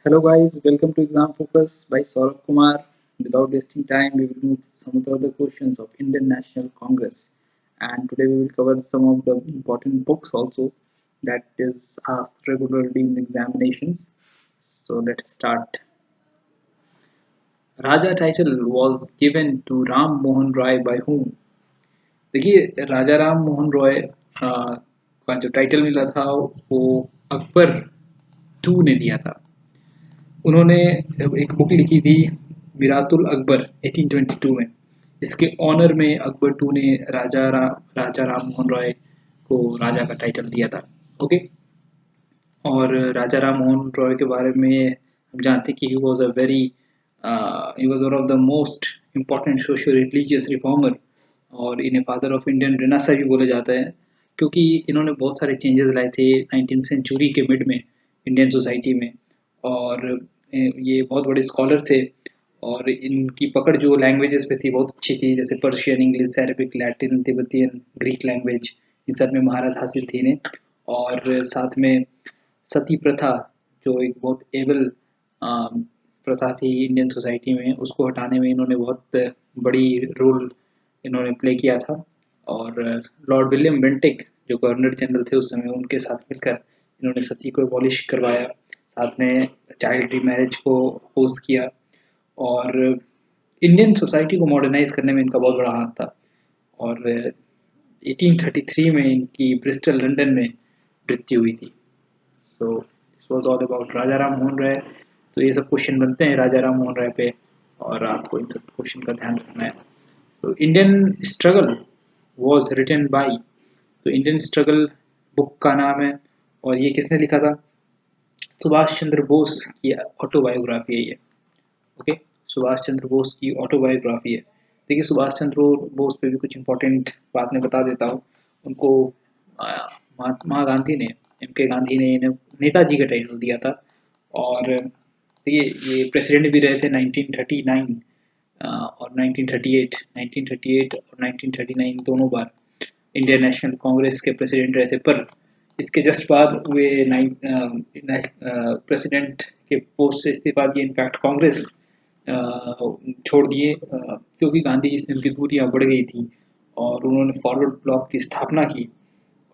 Hello guys, welcome to Exam Focus by Saurabh Kumar. Without wasting time, we will move to some of the other questions of Indian National Congress. And today we will cover some of the important books also that is asked regularly in examinations. So let's start. Raja title was given to Ram Mohan Roy by whom? देखिए राजा राम मोहन रॉय का जो title मिला था वो Akbar to ने दिया था। उन्होंने एक बुक लिखी थी मिरातुल अकबर 1822 में। इसके ऑनर में अकबर टू ने राजा राम मोहन रॉय को राजा का टाइटल दिया था। ओके। और राजा राम मोहन रॉय के बारे में हम जानते हैं कि he was one of the most important socio religious reformer और इन्हें फादर ऑफ इंडियन रेनेसां भी बोला जाता है क्योंकि इन्होंने बहुत सारे चेंजेस लाए थे 19th सेंचुरी के मिड में इंडियन सोसाइटी में। और ये बहुत बड़े स्कॉलर थे और इनकी पकड़ जो लैंग्वेजेस पे थी बहुत अच्छी थी, जैसे Persian, English, Arabic, Latin, Tibetan, Greek language, इन सब में महारत हासिल थी इन्हें। और साथ में सती प्रथा जो एक बहुत एबल प्रथा थी इंडियन सोसाइटी में, उसको हटाने में इन्होंने बहुत बड़ी रोल इन्होंने प्ले किया था। और लॉर्ड विलियम बेंटिक जो गवर्नर जनरल थे उस समय, उनके साथ मिलकर इन्होंने सती को एबॉलिश करवाया। साथ में चाइल्ड मैरिज को अपोज किया और इंडियन सोसाइटी को मॉडर्नाइज करने में इनका बहुत बड़ा हाथ था। और 1833 में इनकी ब्रिस्टल लंदन में मृत्यु हुई थी। So this was all about Raja Ram Mohan Roy. तो ये सब क्वेश्चन बनते हैं राजा राम मोहन राय पे और आपको इन सब क्वेश्चन का ध्यान रखना है। तो Indian struggle was written by, तो इंडियन स्ट्रगल बुक का नाम है और ये किसने लिखा था? सुभाष चंद्र बोस की ऑटोबायोग्राफी है ये। ओके, सुभाष चंद्र बोस की ऑटोबायोग्राफी है। देखिए सुभाष चंद्र बोस पे भी कुछ इंपॉर्टेंट बात मैं बता देता हूँ। उनको महात्मा गांधी ने, एम के गांधी ने इन्हें नेताजी का टाइटल दिया था। और देखिए ये प्रेसिडेंट भी रहे थे 1939 और 1938 और 1939 दोनों बार इंडियन नेशनल कांग्रेस के प्रेसिडेंट रहे थे। पर इसके जस्ट बाद वे प्रेसिडेंट के पोस्ट से इस्तीफा दिए, इनफैक्ट कांग्रेस छोड़ दिए क्योंकि गांधी जी से उनकी दूरियां बढ़ गई थी और उन्होंने फॉरवर्ड ब्लॉक की स्थापना की।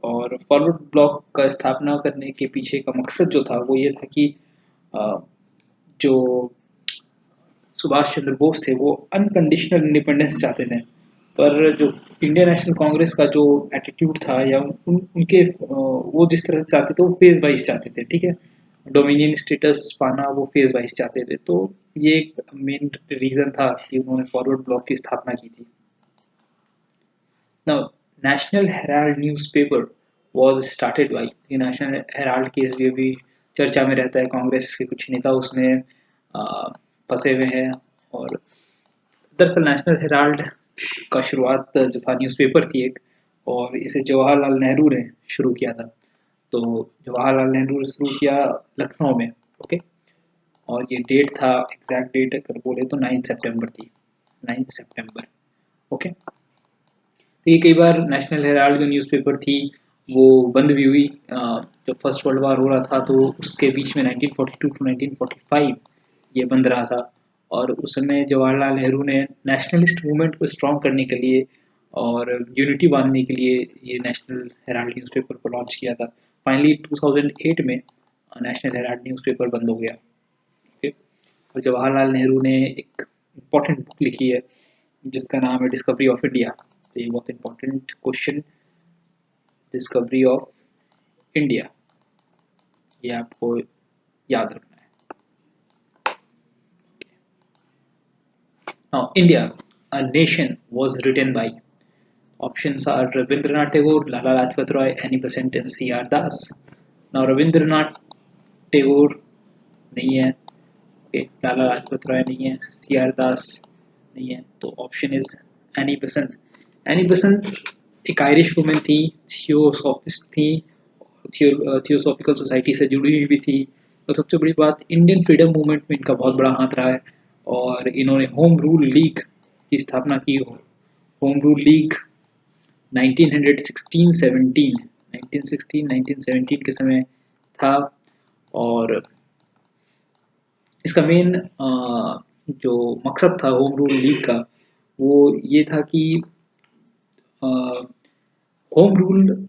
और फॉरवर्ड ब्लॉक का स्थापना करने के पीछे का मकसद जो था वो ये था कि जो सुभाष चंद्र बोस थे वो अनकंडीशनल इंडिपेंडेंस चाहते थे। पर जो इंडियन नेशनल कांग्रेस का जो एटीट्यूड था या उनके वो जिस तरह से चाहते थे वो फेज वाइज चाहते थे, ठीक है, डोमिनियन स्टेटस पाना वो फेज वाइज चाहते थे। तो ये एक मेन रीजन था कि उन्होंने फॉरवर्ड ब्लॉक की स्थापना की थी। Now national Herald newspaper was started by, ये नेशनल हेराल्ड केस भी अभी चर्चा में रहता है, कांग्रेस के कुछ नेता उसमें फंसे हुए हैं। और दरअसल नेशनल हेराल्ड का शुरुआत जो था न्यूज़पेपर थी एक, और इसे जवाहरलाल नेहरू ने शुरू किया था। तो जवाहरलाल नेहरू ने शुरू किया लखनऊ में। ओके, और ये डेट था, एग्जैक्ट डेट अगर बोले तो 9 सितंबर थी, 9 सितंबर। ओके, तो ये कई बार नेशनल हेराल्ड जो न्यूज़पेपर थी वो बंद भी हुई। जब फर्स्ट वर्ल्ड वार हो रहा था तो उसके बीच में 1942 टू 1945 ये बंद रहा था। और उस समय जवाहरलाल नेहरू ने नेशनलिस्ट मूवमेंट को स्ट्रॉन्ग करने के लिए और यूनिटी बांधने के लिए ये नेशनल हेराल्ड न्यूज़पेपर को लॉन्च किया था। फाइनली 2008 में नेशनल हेराल्ड न्यूज़पेपर बंद हो गया। ओके, और जवाहरलाल नेहरू ने एक इम्पॉर्टेंट बुक लिखी है जिसका नाम है डिस्कवरी ऑफ इंडिया। तो ये बहुत important question, Discovery of India, ये आपको याद रखना है। Now India a nation was written by, options are Rabindranath Tagore, Lala Lajpat Rai, Annie Besant and C R Das. Now Rabindranath Tagore नहीं है, ओके, लाला लाजपत राय नहीं है, सी आर दास नहीं है, तो option is Annie Besant. Annie Besant एक आयरिश वुमेन थी, थियोसॉफिस्ट थी, थियोसॉफिकल सोसाइटी से जुड़ी हुई भी थी। और सबसे बड़ी बात, इंडियन फ्रीडम मूवमेंट में इनका बहुत बड़ा हाथ रहा है और इन्होंने होम रूल लीग की स्थापना की। होम रूल लीग 1916-17 के समय था। और इसका मेन जो मकसद था होम रूल लीग का वो ये था कि होम रूल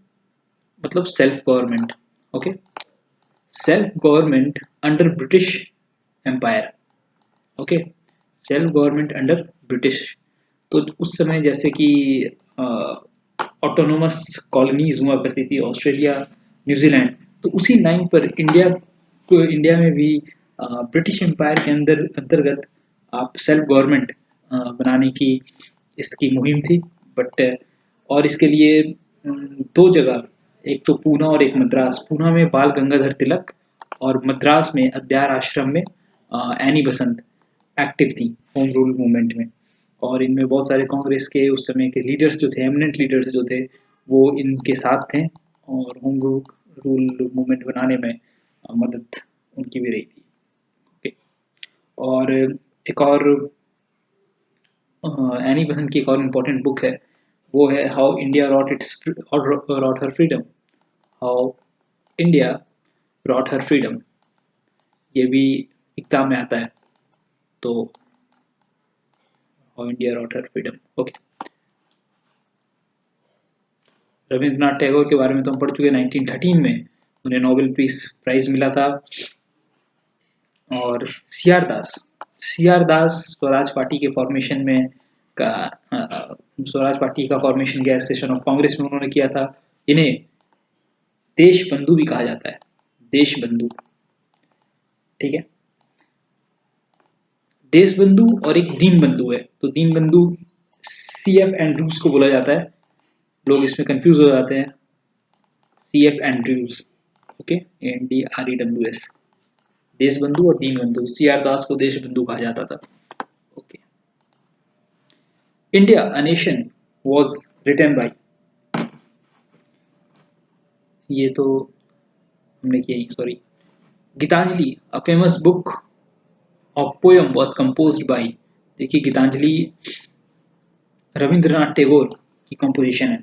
मतलब self government, okay, self government under British Empire, okay, self government under British. तो उस समय जैसे कि ऑटोनोमस कॉलोनीज हुआ करती थी ऑस्ट्रेलिया, न्यूजीलैंड, तो उसी लाइन पर इंडिया में भी ब्रिटिश एम्पायर के अंतर्गत आप सेल्फ गवर्नमेंट बनाने की इसकी मुहिम थी। बट और इसके लिए दो जगह, एक तो पूना और एक मद्रास, पूना में बाल गंगाधर तिलक और मद्रास में अद्यार आश्रम में एनी बसंत एक्टिव थी होम रूल मूवमेंट में। और इनमें बहुत सारे कांग्रेस के उस समय के लीडर्स जो थे, एमिनेंट लीडर्स जो थे, वो इनके साथ थे और होम रूल मूवमेंट बनाने में मदद उनकी भी रही थी। ओके, और एक और एनी बसंत की एक और इम्पोर्टेंट बुक है, वो है how India wrote her freedom, how India wrote her freedom. ये भी एग्जाम में आता है, तो how India wrote her freedom. Okay, Rabindranath Tagore के बारे में तो हम पढ़ चुके, 1913 में उन्हें नोबेल पीस प्राइज मिला था। और सीआर दास स्वराज पार्टी के फॉर्मेशन में का स्वराज पार्टी का फॉर्मेशन गैर सेशन ऑफ कांग्रेस में उन्होंने किया था। इन्हें देश बंधु भी कहा जाता है, देश बंधु, ठीक है। देश बंधु और एक दीन बंधु है, तो दीन बंधु CF एंड्रूज को बोला जाता है, लोग इसमें कंफ्यूज हो जाते हैं। CF एंड्रूज, ओके, ANDREWS, देश बंधु और दीन बंधु। सीआर दास को देश बंधु कहा जाता था। Okay, India a nation was written by, ये तो हमने किया ही, sorry. Gitanjali a famous book of poem was composed by, देखिए गीतांजलि रविंद्रनाथ टैगोर की कंपोजिशन है,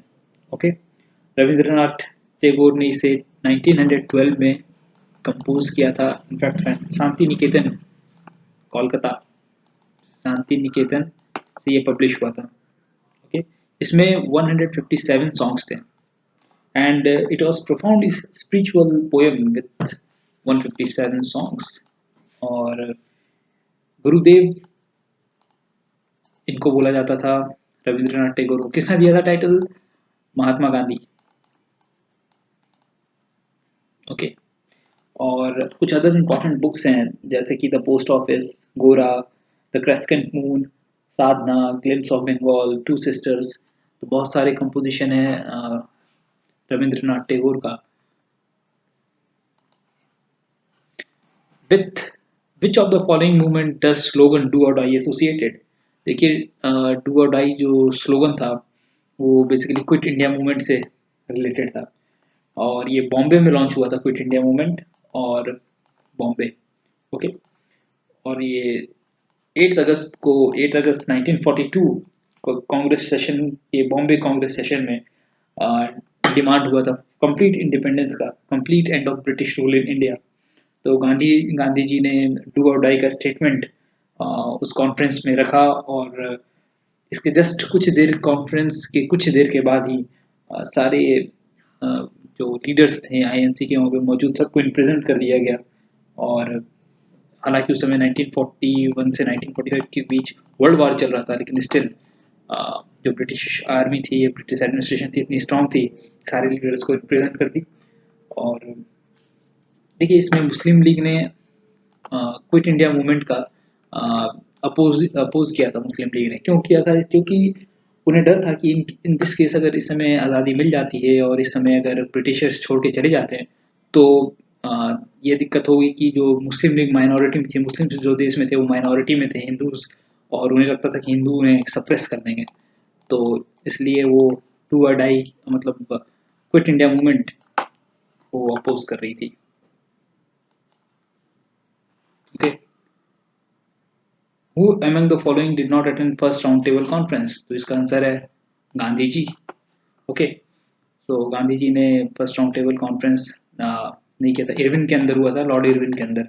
ओके। रविंद्रनाथ टैगोर ने इसे 1912 में कंपोज किया था। इनफैक्ट शांति निकेतन, कोलकाता शांति निकेतन से ये पब्लिश हुआ था, ओके। इसमें 157 सॉन्ग्स थे and it was profoundly spiritual poem with 157 songs. और गुरुदेव इनको बोला जाता था, रविंद्रनाथ टैगोर को किसने दिया था टाइटल? महात्मा गांधी, ओके। और कुछ अदर इम्पोर्टेंट बुक्स हैं जैसे कि the post office, Gora, the crescent moon, Sadhana, glimpse of Bengal, two sisters. तो बहुत सारे कंपोजिशन है रविंद्रनाथ टैगोर का। With which of the following movement does slogan do or die associated? देखिए डू और डाई जो स्लोगन था वो बेसिकली क्विट इंडिया मूवमेंट से रिलेटेड था, और ये बॉम्बे में लॉन्च हुआ था क्विट इंडिया मूवमेंट, और बॉम्बे, ओके। और ये 8 अगस्त 1942 को कांग्रेस सेशन, ये बॉम्बे कांग्रेस सेशन में डिमांड हुआ था कंप्लीट इंडिपेंडेंस का, complete end of British rule in India. तो गांधी जी ने डू और डाई का स्टेटमेंट उस कॉन्फ्रेंस में रखा, और इसके जस्ट कुछ देर के बाद ही सारे जो लीडर्स थे INC के वहाँ पे मौजूद सबको प्रेजेंट कर दिया गया। और हालांकि उस समय 1941 से 1945 के बीच वर्ल्ड वॉर चल रहा था, लेकिन स्टिल जो ब्रिटिश आर्मी थी, ब्रिटिश एडमिनिस्ट्रेशन थी, इतनी स्ट्रांग थी, सारे लीडर्स को रिप्रेजेंट कर दी। और देखिए इसमें मुस्लिम लीग ने क्विट इंडिया मूवमेंट का अपोज किया था। मुस्लिम लीग ने क्यों किया था? क्योंकि उन्हें डर था कि इन दिस केस अगर इस समय आज़ादी मिल जाती है और इस समय अगर ब्रिटिशर्स छोड़ के चले जाते हैं तो ये दिक्कत होगी कि जो मुस्लिम लीग माइनॉरिटी में थी, मुस्लिम जो देश में थे वो माइनॉरिटी में थे, हिंदूज, और उन्हें लगता था कि हिंदू उन्हें सप्रेस कर देंगे। तो इसलिए वो डू और डाई मतलब क्विट इंडिया मूवमेंट को अपोज कर रही थी, okay. Who among the following did not attend first round table conference? तो इसका आंसर है गांधी जी, ओके। तो गांधी जी ने फर्स्ट राउंड टेबल कॉन्फ्रेंस नहीं किया था, इरविन के अंदर हुआ था, लॉर्ड इरविन के अंदर।